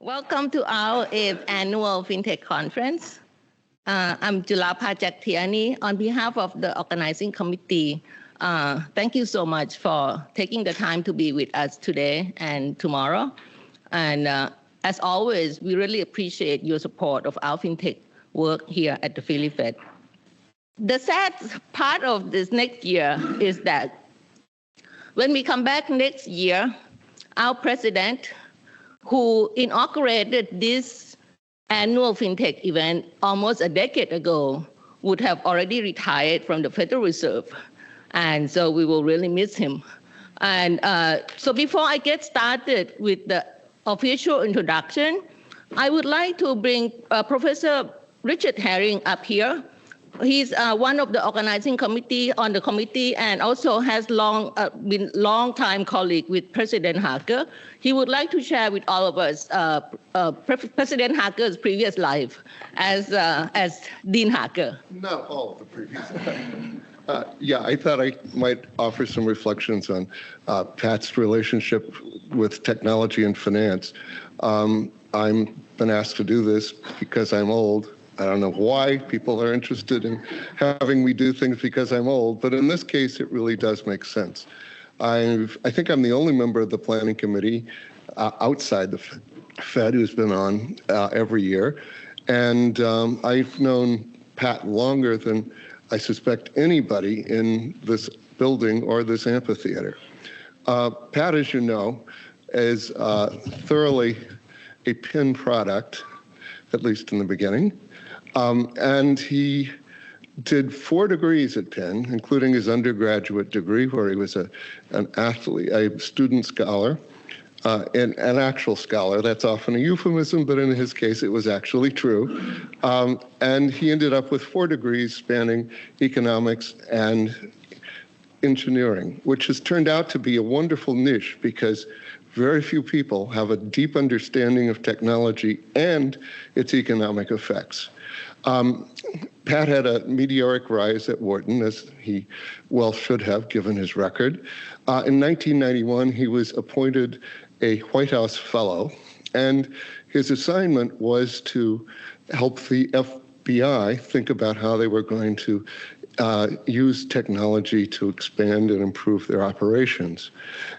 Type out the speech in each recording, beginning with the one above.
Welcome to our 8th annual Fintech conference. I'm Julapa Jaktiani on behalf of the organizing committee. Thank you so much for taking the time to be with us today and tomorrow. And as always, we really appreciate your support of our Fintech work here at the Philly Fed. The sad part of this next year is that when we come back next year, our president, who inaugurated this annual Fintech event almost a decade ago, would have already retired from the Federal Reserve. And so we will really miss him. And so before I get started with the official introduction, I would like to bring Professor Richard Herring up here. He's one of the organizing committee on the committee and also has been long-time colleague with President Harker. He would like to share with all of us President Harker's previous life as Dean Harker. Not all of the previous life. Yeah, I thought I might offer some reflections on Pat's relationship with technology and finance. I'm been asked to do this because I'm old. I don't know why people are interested in having me do things because I'm old, but in this case, it really does make sense. I think I'm the only member of the planning committee outside the Fed who's been on every year. And I've known Pat longer than I suspect anybody in this building or this amphitheater. Pat, as you know, is thoroughly a Penn product, at least in the beginning. And he did 4 degrees at Penn, including his undergraduate degree, where he was an athlete, a student scholar, and an actual scholar. That's often a euphemism, but in his case, it was actually true. And he ended up with 4 degrees spanning economics and engineering, which has turned out to be a wonderful niche because very few people have a deep understanding of technology and its economic effects. Pat had a meteoric rise at Wharton, as he well should have, given his record. In 1991, he was appointed a White House Fellow, and his assignment was to help the FBI think about how they were going to use technology to expand and improve their operations.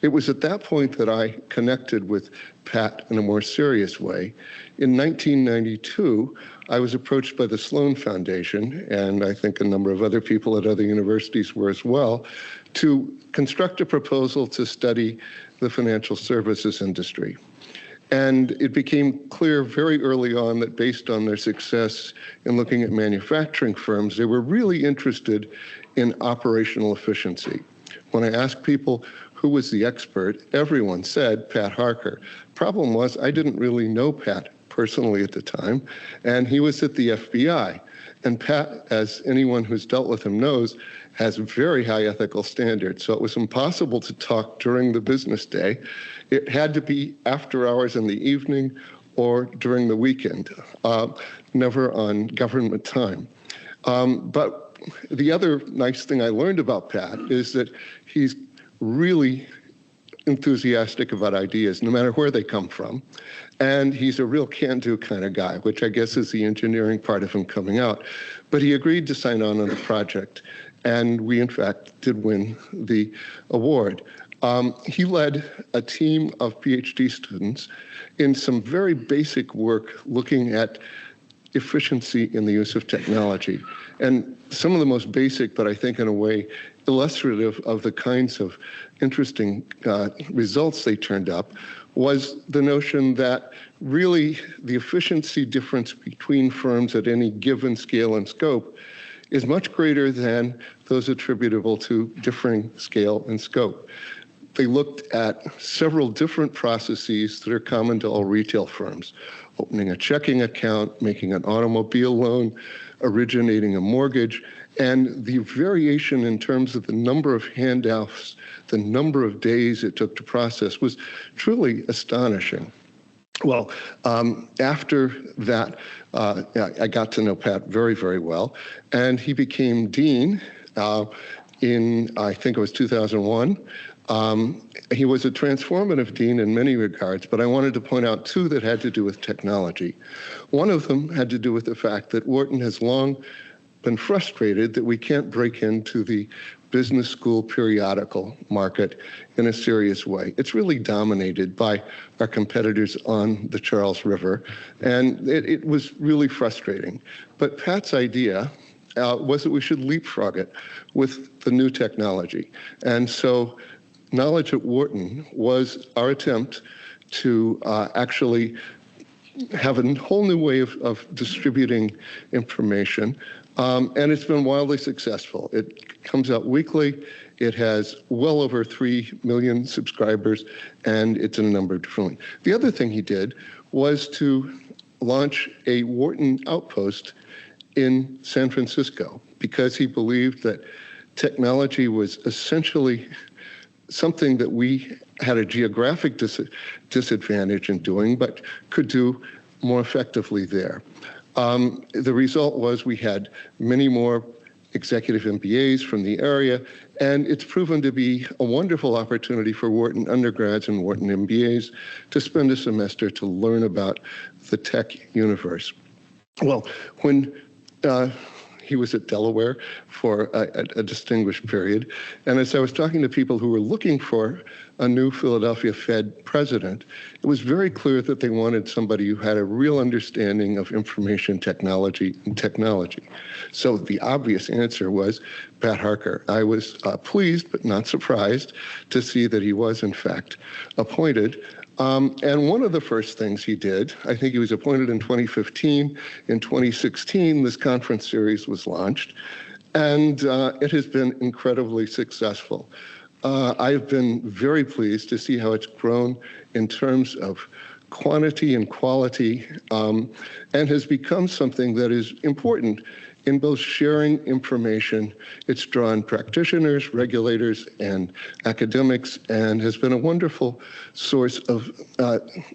It was at that point that I connected with Pat in a more serious way. In 1992, I was approached by the Sloan Foundation, and I think a number of other people at other universities were as well, to construct a proposal to study the financial services industry. And it became clear very early on that based on their success in looking at manufacturing firms, they were really interested in operational efficiency. When I asked people who was the expert, everyone said Pat Harker. Problem was, I didn't really know Pat personally at the time, and he was at the FBI. And Pat, as anyone who's dealt with him knows, has very high ethical standards. So it was impossible to talk during the business day. It had to be after hours in the evening or during the weekend, never on government time. But the other nice thing I learned about Pat is that he's really enthusiastic about ideas, no matter where they come from. And he's a real can-do kind of guy, which I guess is the engineering part of him coming out. But he agreed to sign on the project. And we, in fact, did win the award. He led a team of PhD students in some very basic work looking at efficiency in the use of technology. And some of the most basic, but I think in a way illustrative of the kinds of interesting results they turned up, was the notion that really the efficiency difference between firms at any given scale and scope is much greater than those attributable to differing scale and scope. They looked at several different processes that are common to all retail firms: opening a checking account, making an automobile loan, originating a mortgage, and the variation in terms of the number of handoffs, the number of days it took to process was truly astonishing. Well, after that, I got to know Pat very, very well, and he became dean in, I think it was 2001. He was a transformative dean in many regards, but I wanted to point out two that had to do with technology. One of them had to do with the fact that Wharton has long been frustrated that we can't break into the business school periodical market in a serious way. It's really dominated by our competitors on the Charles River, and it was really frustrating. But Pat's idea was that we should leapfrog it with the new technology. And so Knowledge at Wharton was our attempt to actually have a whole new way of distributing information. And it's been wildly successful. It comes out weekly. It has well over 3 million subscribers, and it's in a number of different ways. The other thing he did was to launch a Wharton outpost in San Francisco because he believed that technology was essentially something that we had a geographic disadvantage in doing, but could do more effectively there. The result was we had many more executive MBAs from the area, and it's proven to be a wonderful opportunity for Wharton undergrads and Wharton MBAs to spend a semester to learn about the tech universe. Well, when he was at Delaware for a distinguished period. And as I was talking to people who were looking for a new Philadelphia Fed president, it was very clear that they wanted somebody who had a real understanding of information technology and technology. So the obvious answer was Pat Harker. I was pleased but not surprised to see that he was in fact appointed. And one of the first things he did, I think he was appointed in 2015. In 2016, this conference series was launched, and it has been incredibly successful. I've been very pleased to see how it's grown in terms of quantity and quality, and has become something that is important in both sharing information. It's drawn practitioners, regulators, and academics, and has been a wonderful source of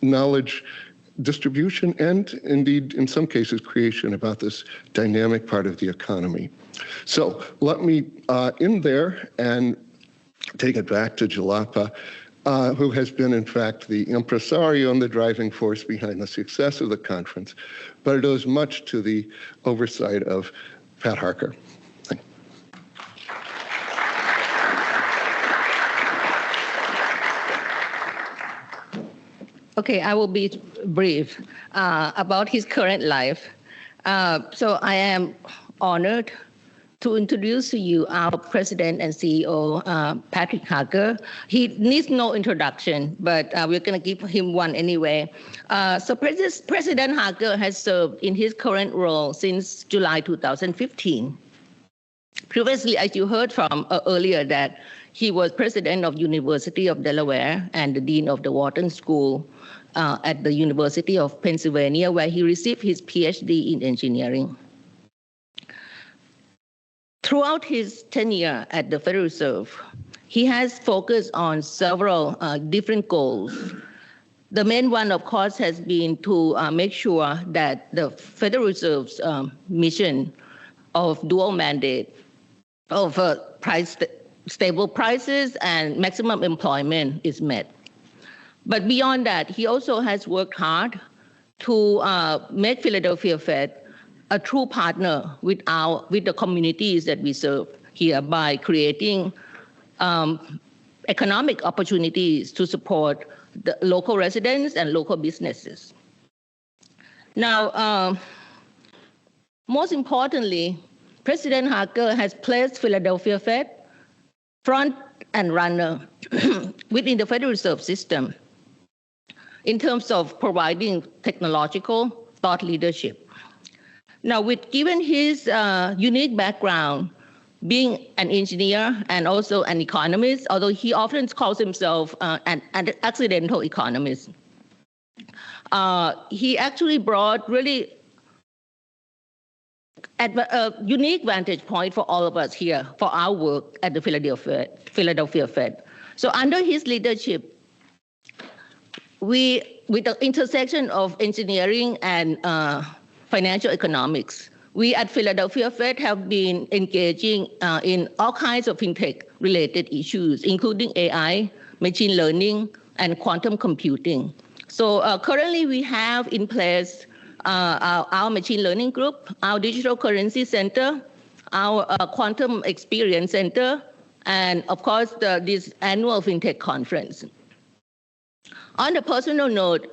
knowledge distribution and indeed, in some cases, creation about this dynamic part of the economy. So let me end there and take it back to Jalapa, who has been, in fact, the impresario and the driving force behind the success of the conference, but it owes much to the oversight of Pat Harker. Thank you. Okay, I will be brief about his current life. So I am honored to introduce to you our President and CEO, Patrick Harker. He needs no introduction, but we're going to give him one anyway. So President Harker has served in his current role since July 2015. Previously, as you heard from earlier, that he was president of University of Delaware and the dean of the Wharton School at the University of Pennsylvania, where he received his PhD in engineering. Throughout his tenure at the Federal Reserve, he has focused on several different goals. The main one, of course, has been to make sure that the Federal Reserve's mission of dual mandate of stable prices and maximum employment is met. But beyond that, he also has worked hard to make Philadelphia Fed a true partner with the communities that we serve here by creating economic opportunities to support the local residents and local businesses. Now, most importantly, President Harker has placed Philadelphia Fed front and runner within the Federal Reserve System in terms of providing technological thought leadership. Now, given his unique background, being an engineer and also an economist, although he often calls himself an accidental economist, he actually brought really a unique vantage point for all of us here for our work at the Philadelphia Fed. So under his leadership, with the intersection of engineering and financial economics, We at Philadelphia Fed have been engaging in all kinds of fintech-related issues, including AI, machine learning, and quantum computing. So currently we have in place our machine learning group, our digital currency center, our quantum experience center, and of course this annual FinTech conference. On a personal note,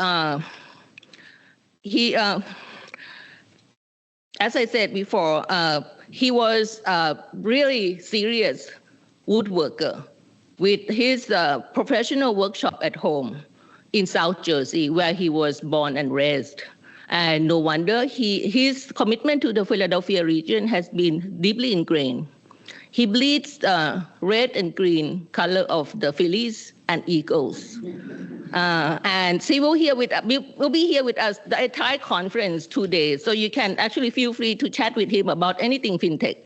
as I said before, he was a really serious woodworker with his professional workshop at home in South Jersey, where he was born and raised. And no wonder his commitment to the Philadelphia region has been deeply ingrained. He bleeds the red and green color of the Phillies and Eagles. And he will be here with us the entire conference 2 days. So you can actually feel free to chat with him about anything fintech.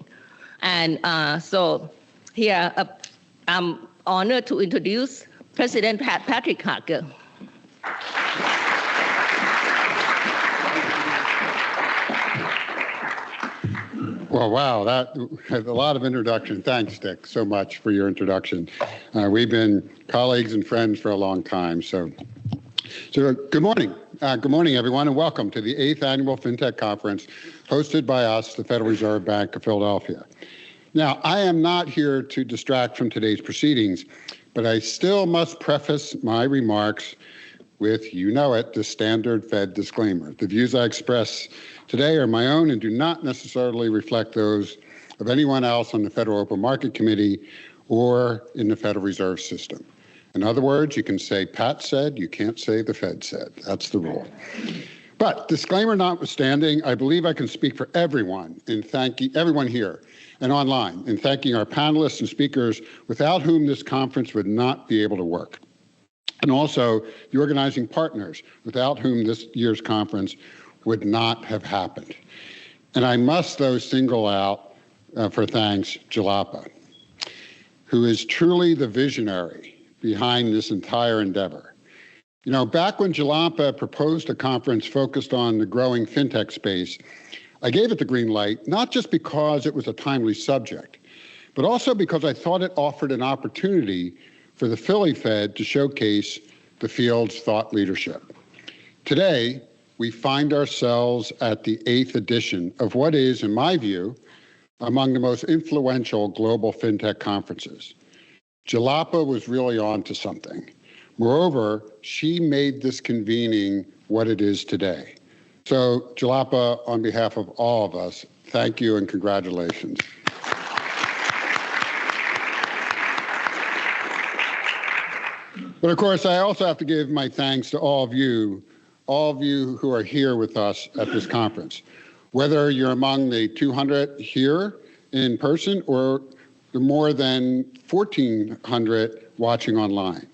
And so here, I'm honored to introduce President Patrick Harker. Well, wow, that has a lot of introduction. Thanks, Dick, so much for your introduction. We've been colleagues and friends for a long time. So good morning. Good morning, everyone, and welcome to the 8th Annual FinTech Conference hosted by us, the Federal Reserve Bank of Philadelphia. Now, I am not here to distract from today's proceedings, but I still must preface my remarks with, you know it, the standard Fed disclaimer. The views I express today are my own and do not necessarily reflect those of anyone else on the Federal Open Market Committee or in the Federal Reserve System. In other words, you can say Pat said, you can't say the Fed said. That's the rule. But disclaimer notwithstanding, I believe I can speak for everyone in thanking everyone here and online in thanking our panelists and speakers without whom this conference would not be able to work. And also the organizing partners without whom this year's conference would not have happened. And I must, though, single out for thanks Jalapa, who is truly the visionary behind this entire endeavor. You know, back when Jalapa proposed a conference focused on the growing fintech space, I gave it the green light, not just because it was a timely subject, but also because I thought it offered an opportunity for the Philly Fed to showcase the field's thought leadership. Today, we find ourselves at the 8th edition of what is, in my view, among the most influential global fintech conferences. Jalapa was really on to something. Moreover, she made this convening what it is today. So, Jalapa, on behalf of all of us, thank you and congratulations. But of course, I also have to give my thanks to all of you who are here with us at this conference, whether you're among the 200 here in person or the more than 1,400 watching online.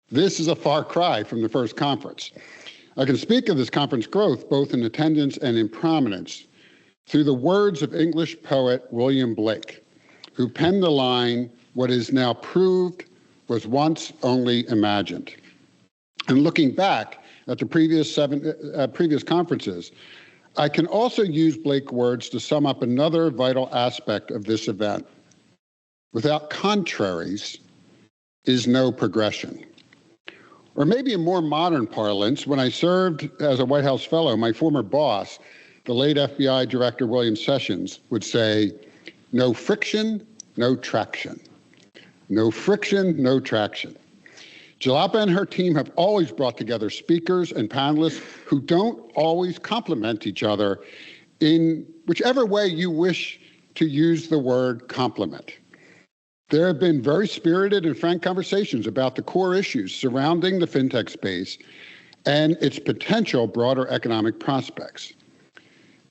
This is a far cry from the first conference. I can speak of this conference growth both in attendance and in prominence through the words of English poet William Blake, who penned the line, "What is now proved was once only imagined." And looking back at the previous conferences, I can also use Blake's words to sum up another vital aspect of this event. Without contraries is no progression. Or maybe in more modern parlance, when I served as a White House fellow, my former boss, the late FBI Director William Sessions, would say, "No friction, no traction. No friction, no traction." Jalapa and her team have always brought together speakers and panelists who don't always complement each other in whichever way you wish to use the word complement. There have been very spirited and frank conversations about the core issues surrounding the fintech space and its potential broader economic prospects.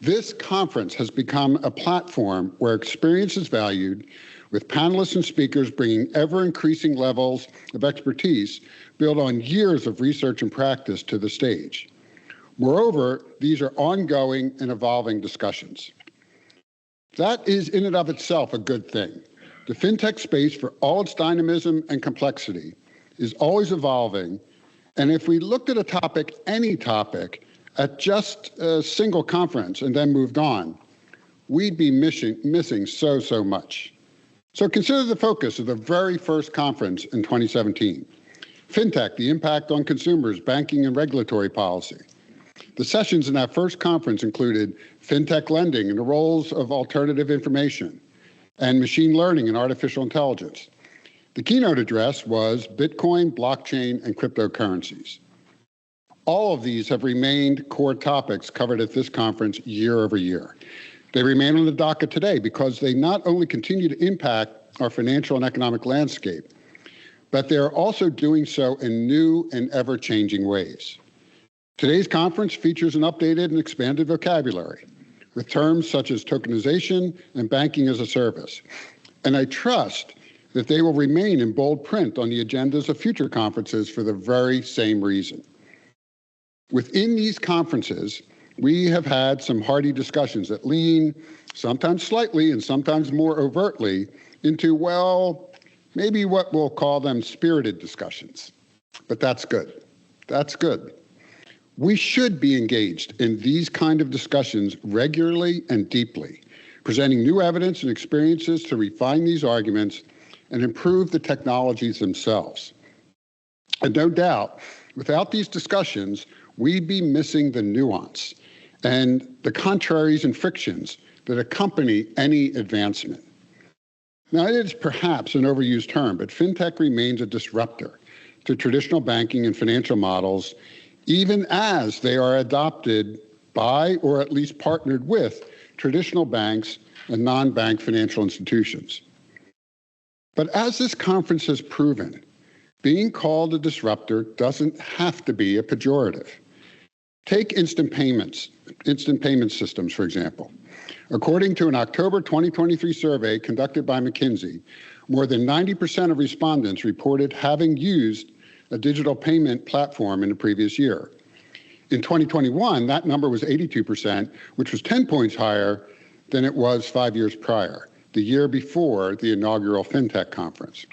This conference has become a platform where experience is valued, with panelists and speakers bringing ever-increasing levels of expertise built on years of research and practice to the stage. Moreover, these are ongoing and evolving discussions. That is in and of itself a good thing. The fintech space, for all its dynamism and complexity, is always evolving, and if we looked at a topic, any topic, at just a single conference and then moved on, we'd be missing so much. So consider the focus of the very first conference in 2017. Fintech, the impact on consumers, banking and regulatory policy. The sessions in that first conference included fintech lending and the roles of alternative information, and machine learning and artificial intelligence. The keynote address was Bitcoin, blockchain, and cryptocurrencies. All of these have remained core topics covered at this conference year over year. They remain on the docket today because they not only continue to impact our financial and economic landscape, but they're also doing so in new and ever-changing ways. Today's conference features an updated and expanded vocabulary with terms such as tokenization and banking as a service. And I trust that they will remain in bold print on the agendas of future conferences for the very same reason. Within these conferences, we have had some hearty discussions that lean, sometimes slightly and sometimes more overtly, into, well, maybe what we'll call them spirited discussions. But that's good. That's good. We should be engaged in these kind of discussions regularly and deeply, presenting new evidence and experiences to refine these arguments and improve the technologies themselves. And no doubt, without these discussions, we'd be missing the nuance and the contraries and frictions that accompany any advancement. Now, it is perhaps an overused term, but fintech remains a disruptor to traditional banking and financial models, even as they are adopted by or at least partnered with traditional banks and non-bank financial institutions. But as this conference has proven, being called a disruptor doesn't have to be a pejorative. Take instant payment systems, for example. According to an October 2023 survey conducted by McKinsey, more than 90% of respondents reported having used a digital payment platform in the previous year. In 2021, that number was 82%, which was 10 points higher than it was 5 years prior, the year before the inaugural FinTech conference.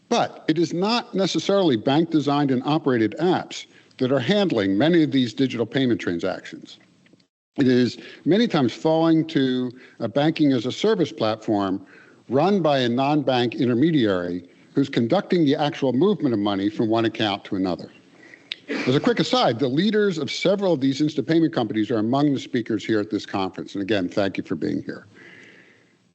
But it is not necessarily bank-designed and operated apps that are handling many of these digital payment transactions. It is many times falling to a banking-as-a-service platform run by a non-bank intermediary who's conducting the actual movement of money from one account to another. As a quick aside, the leaders of several of these instant payment companies are among the speakers here at this conference. And again, thank you for being here.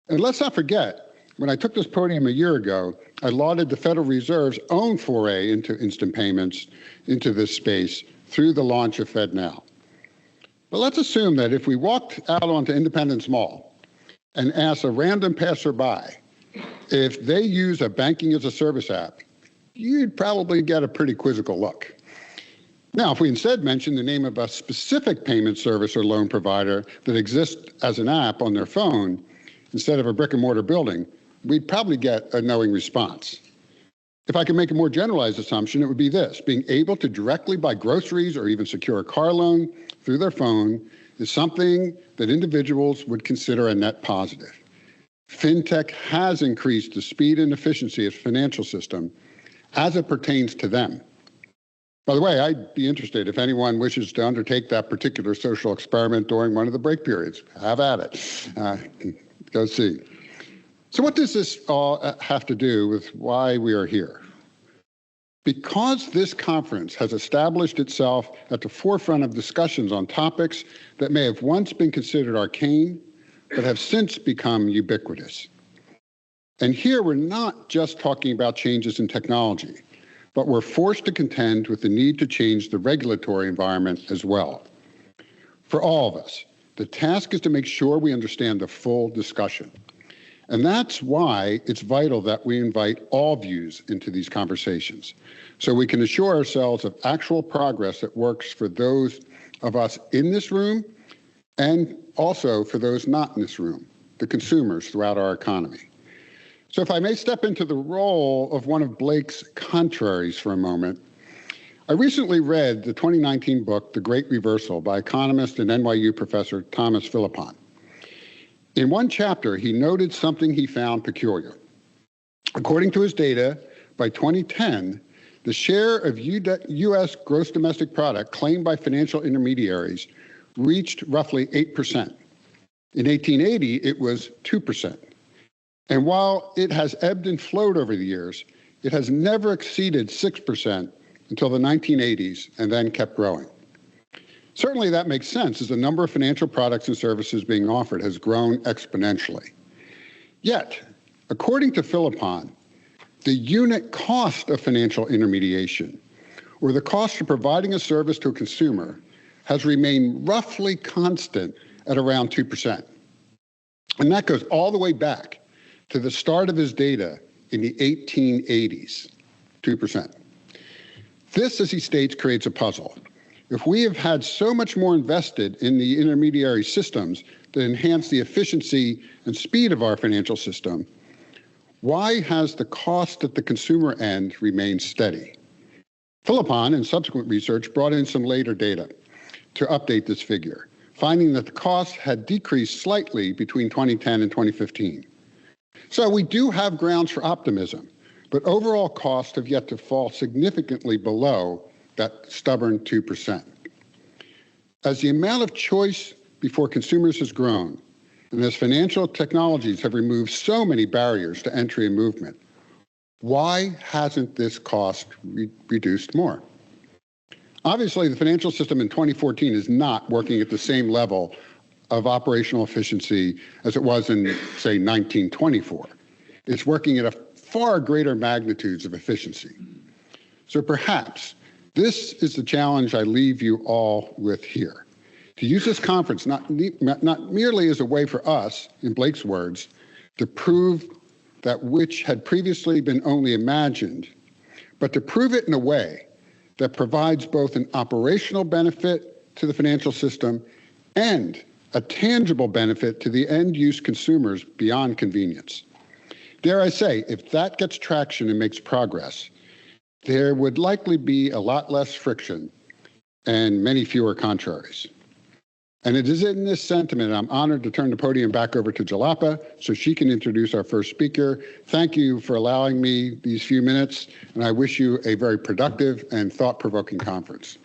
And let's not forget, when I took this podium a year ago, I lauded the Federal Reserve's own foray into instant payments into this space through the launch of FedNow. But let's assume that if we walked out onto Independence Mall and asked a random passerby if they use a banking-as-a-service app, you'd probably get a pretty quizzical look. Now, if we instead mention the name of a specific payment service or loan provider that exists as an app on their phone instead of a brick-and-mortar building, we'd probably get a knowing response. If I could make a more generalized assumption, it would be this: being able to directly buy groceries or even secure a car loan through their phone is something that individuals would consider a net positive. Fintech has increased the speed and efficiency of the financial system as it pertains to them. By the way, I'd be interested if anyone wishes to undertake that particular social experiment during one of the break periods. Have at it. Go see. So what does this all have to do with why we are here? Because this conference has established itself at the forefront of discussions on topics that may have once been considered arcane, but have since become ubiquitous. And here we're not just talking about changes in technology, but we're forced to contend with the need to change the regulatory environment as well. For all of us, the task is to make sure we understand the full discussion. And that's why it's vital that we invite all views into these conversations, so we can assure ourselves of actual progress that works for those of us in this room and also for those not in this room, the consumers throughout our economy. So if I may step into the role of one of Blake's contraries for a moment, I recently read the 2019 book, The Great Reversal, by economist and NYU professor Thomas Philippon. In one chapter, he noted something he found peculiar. According to his data, by 2010, the share of U.S. gross domestic product claimed by financial intermediaries reached roughly 8%. In 1880, it was 2%. And while it has ebbed and flowed over the years, it has never exceeded 6% until the 1980s and then kept growing. Certainly that makes sense as the number of financial products and services being offered has grown exponentially. Yet, according to Philippon, the unit cost of financial intermediation, or the cost of providing a service to a consumer, has remained roughly constant at around 2%. And that goes all the way back to the start of his data in the 1880s, 2%. This, as he states, creates a puzzle. If we have had so much more invested in the intermediary systems that enhance the efficiency and speed of our financial system, why has the cost at the consumer end remained steady? Philippon, in subsequent research, brought in some later data to update this figure, finding that the cost had decreased slightly between 2010 and 2015. So we do have grounds for optimism, but overall costs have yet to fall significantly below that stubborn 2%. As the amount of choice before consumers has grown, and as financial technologies have removed so many barriers to entry and movement, why hasn't this cost reduced more? Obviously, the financial system in 2014 is not working at the same level of operational efficiency as it was in, say, 1924. It's working at a far greater magnitudes of efficiency. So perhaps this is the challenge I leave you all with here. To use this conference not merely as a way for us, in Blake's words, to prove that which had previously been only imagined, but to prove it in a way that provides both an operational benefit to the financial system and a tangible benefit to the end-use consumers beyond convenience. Dare I say, if that gets traction and makes progress, there would likely be a lot less friction and many fewer contraries. And it is in this sentiment I'm honored to turn the podium back over to Jalapa so she can introduce our first speaker. Thank you for allowing me these few minutes, and I wish you a very productive and thought-provoking conference.